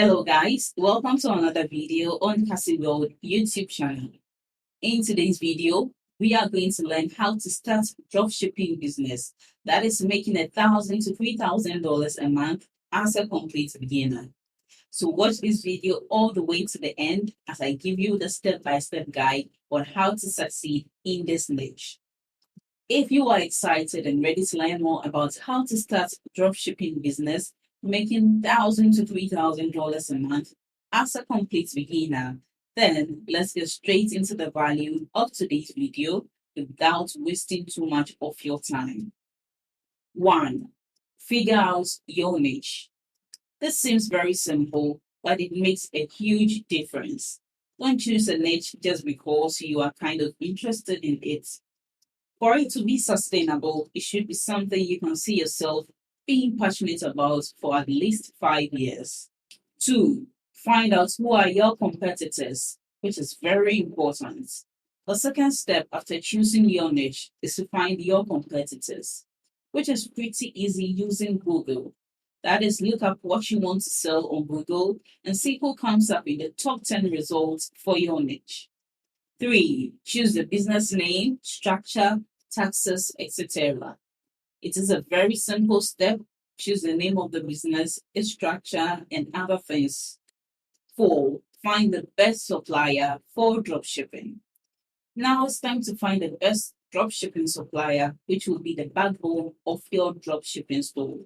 Hello guys, welcome to another video on Cassy World YouTube channel. In today's video, we are going to learn how to start dropshipping business that is making $1,000 to $3,000 a month as a complete beginner. So watch this video all the way to the end as I give you the step-by-step guide on how to succeed in this niche. If you are excited and ready to learn more about how to start dropshipping business, making $1,000 to $3,000 a month as a complete beginner, then let's get straight into the value of today's video without wasting too much of your time. 1. Figure out your niche. This seems very simple, but it makes a huge difference. Don't choose a niche just because you are kind of interested in it. For it to be sustainable, it should be something you can see yourself being passionate about for at least 5 years. 2. Find out who are your competitors, which is very important. The second step after choosing your niche is to find your competitors, which is pretty easy using Google. That is, look up what you want to sell on Google and see who comes up in the top 10 results for your niche. 3. Choose the business name, structure, taxes, etc. It is a very simple step. Choose the name of the business, its structure, and other things. 4. Find the best supplier for dropshipping. Now it's time to find the best dropshipping supplier, which will be the backbone of your dropshipping store.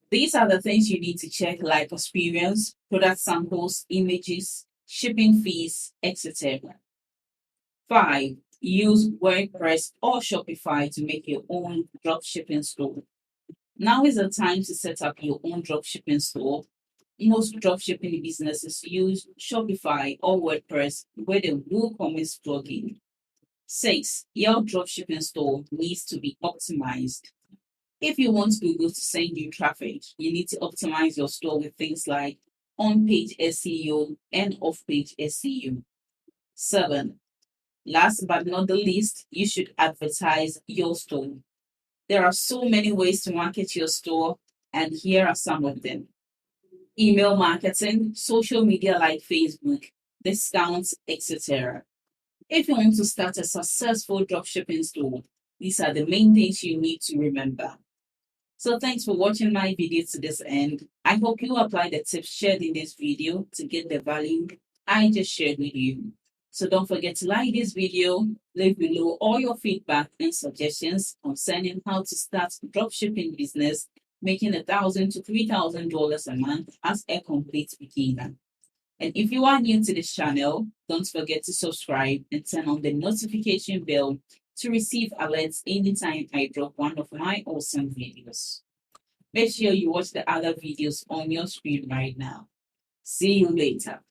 These are the things you need to check, like experience, product samples, images, shipping fees, etc. 5. Use WordPress or Shopify to make your own dropshipping store. Now is the time to set up your own dropshipping store. Most dropshipping businesses use Shopify or WordPress with a WooCommerce plugin. 6. Your dropshipping store needs to be optimized. If you want Google to send you traffic, you need to optimize your store with things like on-page SEO and off-page SEO. 7. Last but not the least, you should advertise your store. There are so many ways to market your store, and here are some of them. Email marketing, social media like Facebook, discounts, etc. If you want to start a successful dropshipping store, these are the main things you need to remember. So thanks for watching my video to this end. I hope you apply the tips shared in this video to get the value I just shared with you. So don't forget to like this video, leave below all your feedback and suggestions concerning how to start dropshipping business, making $1,000 to $3,000 a month as a complete beginner. And if you are new to this channel, don't forget to subscribe and turn on the notification bell to receive alerts anytime I drop one of my awesome videos. Make sure you watch the other videos on your screen right now. See you later.